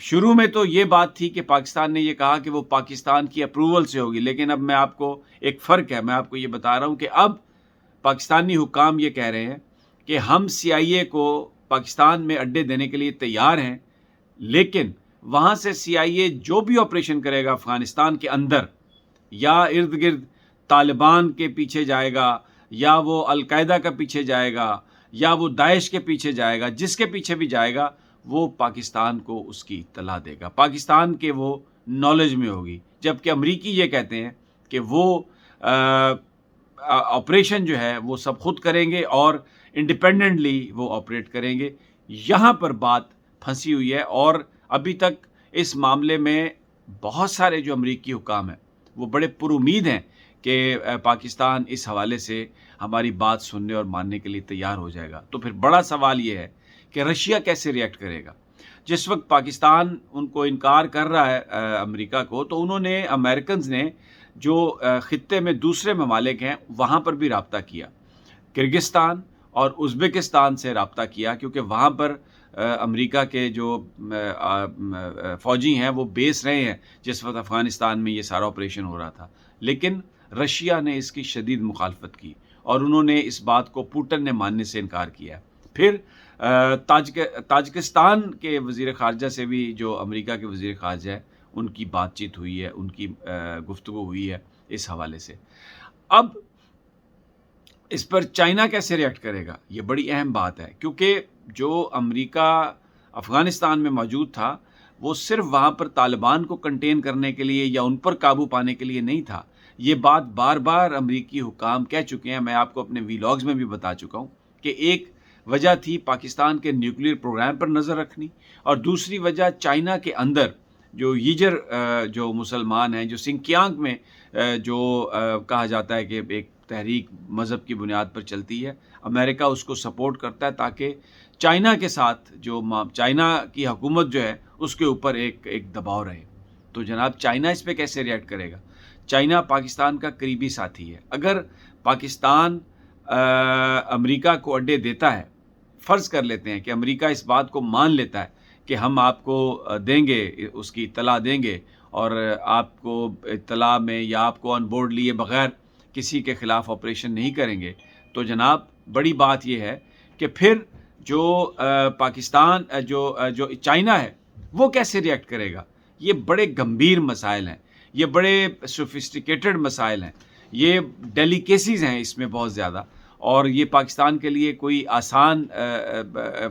شروع میں تو یہ بات تھی کہ پاکستان نے یہ کہا کہ وہ پاکستان کی اپروول سے ہوگی، لیکن اب میں آپ کو ایک فرق ہے، میں آپ کو یہ بتا رہا ہوں کہ اب پاکستانی حکام یہ کہہ رہے ہیں کہ ہم CIA کو پاکستان میں اڈے دینے کے لیے تیار ہیں، لیکن وہاں سے CIA جو بھی آپریشن کرے گا افغانستان کے اندر یا ارد گرد طالبان کے پیچھے جائے گا یا وہ القاعدہ کا پیچھے جائے گا یا وہ داعش کے پیچھے جائے گا، جس کے پیچھے بھی جائے گا وہ پاکستان کو اس کی اطلاع دے گا، پاکستان کے وہ نالج میں ہوگی، جبکہ امریکی یہ کہتے ہیں کہ وہ آپریشن جو ہے وہ سب خود کریں گے اور انڈیپینڈنٹلی وہ آپریٹ کریں گے۔ یہاں پر بات پھنسی ہوئی ہے اور ابھی تک اس معاملے میں بہت سارے جو امریکی حکام ہیں وہ بڑے پر امید ہیں کہ پاکستان اس حوالے سے ہماری بات سننے اور ماننے کے لیے تیار ہو جائے گا۔ تو پھر بڑا سوال یہ ہے کہ رشیا کیسے ریئیکٹ کرے گا؟ جس وقت پاکستان ان کو انکار کر رہا ہے امریکہ کو، تو انہوں نے امریکنز نے جو خطے میں دوسرے ممالک ہیں وہاں پر بھی رابطہ کیا، کرگستان اور ازبکستان سے رابطہ کیا، کیونکہ وہاں پر امریکہ کے جو فوجی ہیں وہ بیس رہے ہیں جس وقت افغانستان میں یہ سارا آپریشن ہو رہا تھا، لیکن رشیا نے اس کی شدید مخالفت کی اور انہوں نے اس بات کو پوٹن نے ماننے سے انکار کیا۔ پھر تاجکستان کے وزیر خارجہ سے بھی جو امریکہ کے وزیر خارجہ ہے ان کی بات چیت ہوئی ہے، ان کی گفتگو ہوئی ہے اس حوالے سے۔ اب اس پر چائنا کیسے ریئیکٹ کرے گا؟ یہ بڑی اہم بات ہے، کیونکہ جو امریکہ افغانستان میں موجود تھا وہ صرف وہاں پر طالبان کو کنٹین کرنے کے لیے یا ان پر قابو پانے کے لیے نہیں تھا۔ یہ بات بار بار امریکی حکام کہہ چکے ہیں، میں آپ کو اپنے ویلاگز میں بھی بتا چکا ہوں کہ ایک وجہ تھی پاکستان کے نیوکلیر پروگرام پر نظر رکھنی، اور دوسری وجہ چائنا کے اندر جو ییجر جو مسلمان ہیں، جو سنکیانگ میں جو کہا جاتا ہے کہ ایک تحریک مذہب کی بنیاد پر چلتی ہے، امریکہ اس کو سپورٹ کرتا ہے تاکہ چائنا کے ساتھ جو چائنا کی حکومت جو ہے اس کے اوپر ایک دباؤ رہے۔ تو جناب چائنا اس پہ کیسے ریئیکٹ کرے گا؟ چائنا پاکستان کا قریبی ساتھی ہے۔ اگر پاکستان امریکہ کو اڈے دیتا ہے، فرض کر لیتے ہیں کہ امریکہ اس بات کو مان لیتا ہے کہ ہم آپ کو دیں گے، اس کی اطلاع دیں گے اور آپ کو اطلاع میں یا آپ کو آن بورڈ لیے بغیر کسی کے خلاف آپریشن نہیں کریں گے، تو جناب بڑی بات یہ ہے کہ پھر جو پاکستان جو چائنا ہے وہ کیسے ریئیکٹ کرے گا؟ یہ بڑے گمبھیر مسائل ہیں، یہ بڑے سوفسٹیکیٹڈ مسائل ہیں، یہ ڈیلیکیسیز ہیں اس میں بہت زیادہ، اور یہ پاکستان کے لیے کوئی آسان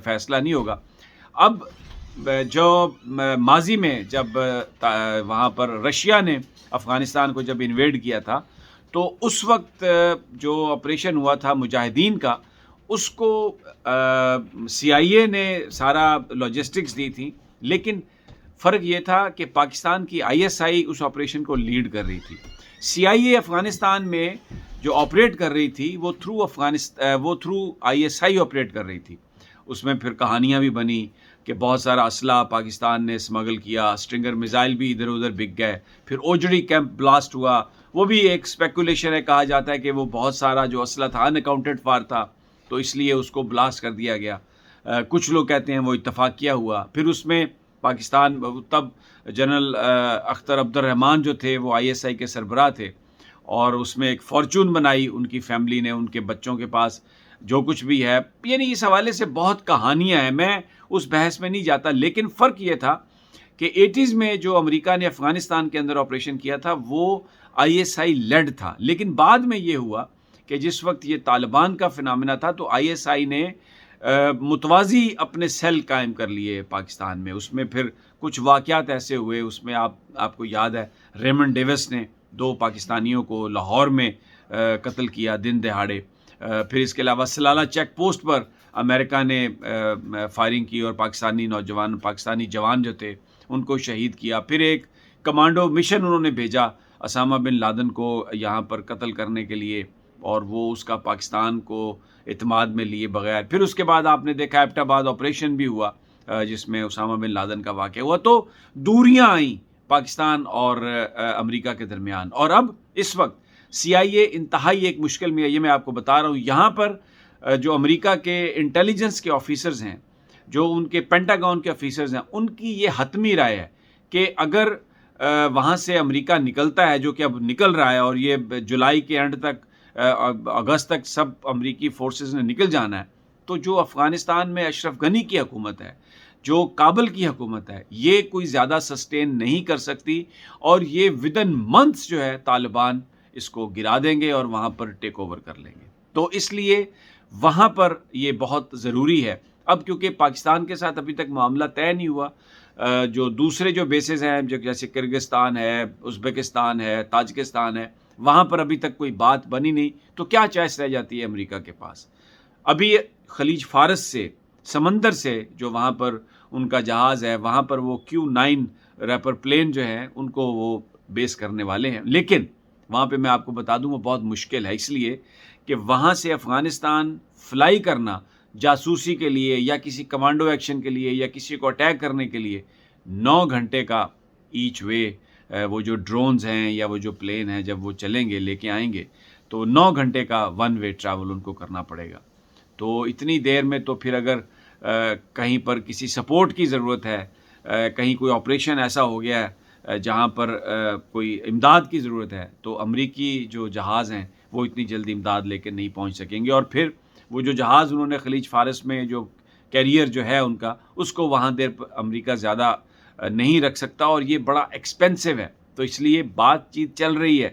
فیصلہ نہیں ہوگا۔ اب جو ماضی میں جب وہاں پر رشیا نے افغانستان کو جب انویڈ کیا تھا تو اس وقت جو آپریشن ہوا تھا مجاہدین کا، اس کو CIA نے سارا لاجسٹکس دی تھی، لیکن فرق یہ تھا کہ پاکستان کی ISI اس آپریشن کو لیڈ کر رہی تھی۔ CIA افغانستان میں جو آپریٹ کر رہی تھی وہ تھرو ISI آپریٹ کر رہی تھی۔ اس میں پھر کہانیاں بھی بنی کہ بہت سارا اسلحہ پاکستان نے اسمگل کیا، اسٹرنگر میزائل بھی ادھر ادھر بک گئے، پھر اوجڑی کیمپ بلاسٹ ہوا، وہ بھی ایک اسپیکولیشن ہے، کہا جاتا ہے کہ وہ بہت سارا جو اسلحہ تھا ان اکاؤنٹڈ فار تھا تو اس لیے اس کو بلاسٹ کر دیا گیا۔ کچھ لوگ کہتے ہیں وہ اتفاقیہ ہوا۔ پھر اس میں پاکستان تب جنرل اختر عبد الرحمان جو تھے وہ ISI کے سربراہ تھے، اور اس میں ایک فارچون بنائی ان کی فیملی نے، ان کے بچوں کے پاس جو کچھ بھی ہے، یعنی اس حوالے سے بہت کہانیاں ہیں، میں اس بحث میں نہیں جاتا۔ لیکن فرق یہ تھا کہ 80s میں جو امریکہ نے افغانستان کے اندر آپریشن کیا تھا وہ ISI لیڈ تھا، لیکن بعد میں یہ ہوا کہ جس وقت یہ طالبان کا فنامنا تھا تو ISI نے متوازی اپنے سیل قائم کر لیے پاکستان میں۔ اس میں پھر کچھ واقعات ایسے ہوئے، اس میں آپ کو یاد ہے ریمنڈ ڈیوس نے 2 پاکستانیوں کو لاہور میں قتل کیا دن دہاڑے۔ پھر اس کے علاوہ سلالہ چیک پوسٹ پر امریکہ نے فائرنگ کی اور پاکستانی جوان جو تھے ان کو شہید کیا۔ پھر ایک کمانڈو مشن انہوں نے بھیجا اسامہ بن لادن کو یہاں پر قتل کرنے کے لیے، اور وہ اس کا پاکستان کو اعتماد میں لیے بغیر۔ پھر اس کے بعد آپ نے دیکھا ایبٹ آباد آپریشن بھی ہوا جس میں اسامہ بن لادن کا واقعہ ہوا، تو دوریاں آئیں پاکستان اور امریکہ کے درمیان۔ اور اب اس وقت CIA انتہائی ایک مشکل میں ہے، یہ میں آپ کو بتا رہا ہوں۔ یہاں پر جو امریکہ کے انٹیلیجنس کے آفیسرز ہیں جو ان کے پینٹاگون کے آفیسرز ہیں، ان کی یہ حتمی رائے ہے کہ اگر وہاں سے امریکہ نکلتا ہے، جو کہ اب نکل رہا ہے، اور یہ جولائی کے اینڈ تک اگست تک سب امریکی فورسز نے نکل جانا ہے، تو جو افغانستان میں اشرف غنی کی حکومت ہے، جو کابل کی حکومت ہے، یہ کوئی زیادہ سسٹین نہیں کر سکتی، اور یہ ودن منتھس جو ہے طالبان اس کو گرا دیں گے اور وہاں پر ٹیک اوور کر لیں گے۔ تو اس لیے وہاں پر یہ بہت ضروری ہے۔ اب کیونکہ پاکستان کے ساتھ ابھی تک معاملہ طے نہیں ہوا، جو دوسرے جو بیسز ہیں، جو جیسے کرگستان ہے، ازبکستان ہے، تاجکستان ہے، وہاں پر ابھی تک کوئی بات بنی نہیں، تو کیا چوائس رہ جاتی ہے امریکہ کے پاس؟ ابھی خلیج فارس سے، سمندر سے جو وہاں پر ان کا جہاز ہے، وہاں پر وہ Q9 ریپر پلین جو ہیں ان کو وہ بیس کرنے والے ہیں، لیکن وہاں پہ میں آپ کو بتا دوں وہ بہت مشکل ہے، اس لیے کہ وہاں سے افغانستان فلائی کرنا جاسوسی کے لیے یا کسی کمانڈو ایکشن کے لیے یا کسی کو اٹیک کرنے کے لیے 9 گھنٹے کا ایچ وے، وہ جو ڈرونز ہیں یا وہ جو پلین ہیں جب وہ چلیں گے، لے کے آئیں گے، تو 9 گھنٹے کا ون وے ٹریول ان کو کرنا پڑے گا۔ تو اتنی دیر میں تو پھر اگر کہیں پر کسی سپورٹ کی ضرورت ہے، کہیں کوئی آپریشن ایسا ہو گیا ہے جہاں پر کوئی امداد کی ضرورت ہے، تو امریکی جو جہاز ہیں وہ اتنی جلدی امداد لے کے نہیں پہنچ سکیں گے، اور پھر وہ جو جہاز انہوں نے خلیج فارس میں جو کیریئر جو ہے ان کا، اس کو وہاں دیر امریکہ زیادہ نہیں رکھ سکتا، اور یہ بڑا ایکسپینسو ہے۔ تو اس لیے بات چیت چل رہی ہے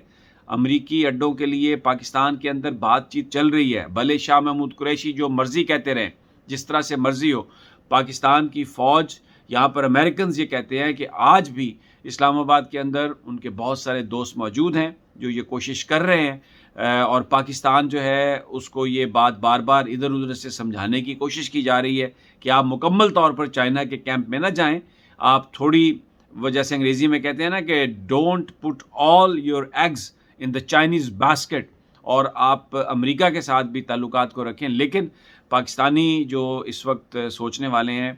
امریکی اڈوں کے لیے، پاکستان کے اندر بات چیت چل رہی ہے، بھلے شاہ محمود قریشی جو مرضی کہتے رہیں، جس طرح سے مرضی ہو، پاکستان کی فوج، یہاں پر امریکنز یہ کہتے ہیں کہ آج بھی اسلام آباد کے اندر ان کے بہت سارے دوست موجود ہیں جو یہ کوشش کر رہے ہیں، اور پاکستان جو ہے اس کو یہ بات بار بار ادھر ادھر سے سمجھانے کی کوشش کی جا رہی ہے کہ آپ مکمل طور پر چائنا کے کیمپ میں نہ جائیں، آپ تھوڑی، وہ جیسے انگریزی میں کہتے ہیں نا کہ don't put all your eggs in the Chinese basket, اور آپ امریکہ کے ساتھ بھی تعلقات کو رکھیں۔ لیکن پاکستانی جو اس وقت سوچنے والے ہیں،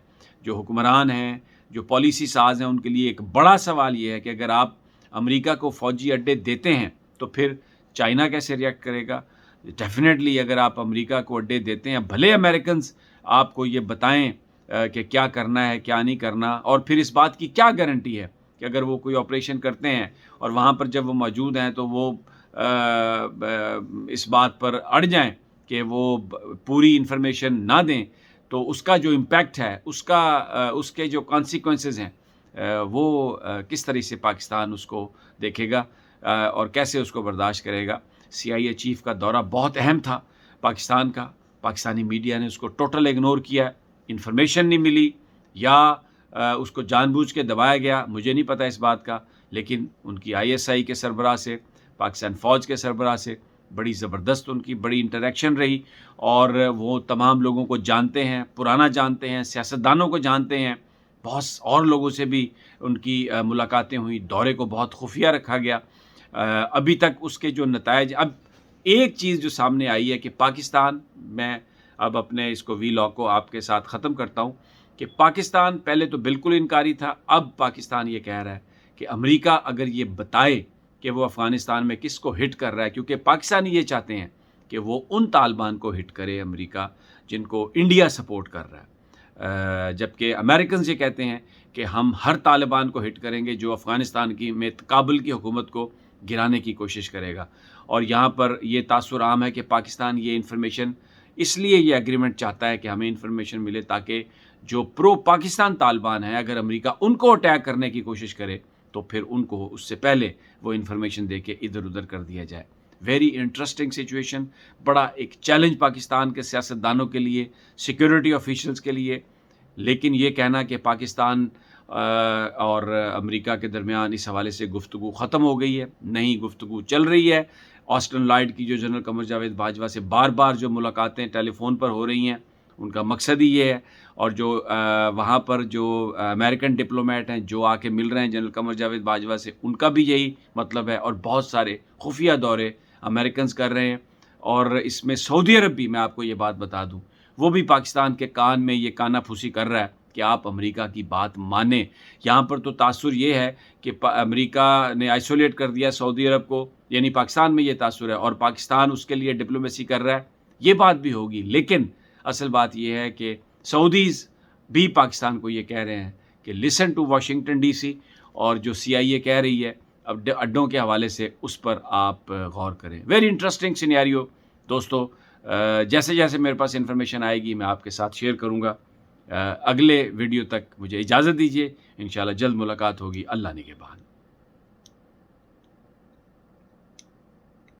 جو حکمران ہیں، جو پالیسی ساز ہیں، ان کے لیے ایک بڑا سوال یہ ہے کہ اگر آپ امریکہ کو فوجی اڈے دیتے ہیں تو پھر چائنا کیسے ریئیکٹ کرے گا؟ ڈیفینیٹلی اگر آپ امریکہ کو اڈے دیتے ہیں، بھلے امریکنز آپ کو یہ بتائیں کہ کیا کرنا ہے کیا نہیں کرنا، اور پھر اس بات کی کیا گارنٹی ہے کہ اگر وہ کوئی آپریشن کرتے ہیں اور وہاں پر جب وہ موجود ہیں تو وہ اس بات پر اڑ جائیں کہ وہ پوری انفارمیشن نہ دیں، تو اس کا جو امپیکٹ ہے، اس کے جو کانسیکوینسز ہیں، وہ کس طرح سے پاکستان اس کو دیکھے گا اور کیسے اس کو برداشت کرے گا۔ CIA چیف کا دورہ بہت اہم تھا پاکستان کا، پاکستانی میڈیا نے اس کو ٹوٹل اگنور کیا، انفارمیشن نہیں ملی، یا اس کو جان بوجھ کے دبایا گیا، مجھے نہیں پتہ اس بات کا، لیکن ان کی ISI کے سربراہ سے، پاکستان فوج کے سربراہ سے بڑی زبردست ان کی بڑی انٹریکشن رہی، اور وہ تمام لوگوں کو جانتے ہیں، پرانا جانتے ہیں، سیاستدانوں کو جانتے ہیں، بہت اور لوگوں سے بھی ان کی ملاقاتیں ہوئی، دورے کو بہت خفیہ رکھا گیا۔ ابھی تک اس کے جو نتائج، اب ایک چیز جو سامنے آئی ہے کہ پاکستان، میں اب اپنے اس کو وی لاگ کو آپ کے ساتھ ختم کرتا ہوں، کہ پاکستان پہلے تو بالکل انکاری تھا، اب پاکستان یہ کہہ رہا ہے کہ امریکہ اگر یہ بتائے کہ وہ افغانستان میں کس کو ہٹ کر رہا ہے، کیونکہ پاکستانی یہ چاہتے ہیں کہ وہ ان طالبان کو ہٹ کرے امریکہ جن کو انڈیا سپورٹ کر رہا ہے، جبکہ امریکنز یہ کہتے ہیں کہ ہم ہر طالبان کو ہٹ کریں گے جو افغانستان کی میں کابل کی حکومت کو گرانے کی کوشش کرے گا۔ اور یہاں پر یہ تاثر عام ہے کہ پاکستان یہ انفارمیشن، اس لیے یہ ایگریمنٹ چاہتا ہے کہ ہمیں انفارمیشن ملے تاکہ جو پرو پاکستان طالبان ہیں، اگر امریکہ ان کو اٹیک کرنے کی کوشش کرے تو پھر ان کو اس سے پہلے وہ انفارمیشن دے کے ادھر ادھر کر دیا جائے۔ ویری انٹرسٹنگ سچویشن، بڑا ایک چیلنج پاکستان کے سیاستدانوں کے لیے، سیکیورٹی آفیشلز کے لیے، لیکن یہ کہنا کہ پاکستان اور امریکہ کے درمیان اس حوالے سے گفتگو ختم ہو گئی ہے، نہیں، گفتگو چل رہی ہے۔ آسٹن لائیڈ کی جو جنرل قمر جاوید باجوہ سے بار بار جو ملاقاتیں ٹیلی فون پر ہو رہی ہیں، ان کا مقصد ہی یہ ہے، اور جو وہاں پر جو امریکن ڈپلومیٹ ہیں جو آ کے مل رہے ہیں جنرل قمر جاوید باجوہ سے، ان کا بھی یہی مطلب ہے، اور بہت سارے خفیہ دورے امریکنز کر رہے ہیں، اور اس میں سعودی عرب بھی، میں آپ کو یہ بات بتا دوں، وہ بھی پاکستان کے کان میں یہ کانا پھوسی کر رہا ہے کہ آپ امریکہ کی بات مانیں۔ یہاں پر تو تاثر یہ ہے کہ امریکہ نے آئسولیٹ کر دیا سعودی عرب کو، یعنی پاکستان میں یہ تاثر ہے، اور پاکستان اس کے لیے ڈپلومیسی کر رہا ہے، یہ بات بھی ہوگی، لیکن اصل بات یہ ہے کہ سعودیز بھی پاکستان کو یہ کہہ رہے ہیں کہ listen to Washington D C, اور جو CIA کہہ رہی ہے اب اڈوں کے حوالے سے اس پر آپ غور کریں. ویری انٹرسٹنگ سینیریو دوستو. جیسے جیسے میرے پاس انفارمیشن آئے گی میں آپ کے ساتھ شیئر کروں گا. اگلے ویڈیو تک مجھے اجازت دیجیے، انشاءاللہ جلد ملاقات ہوگی. اللہ نگہبان.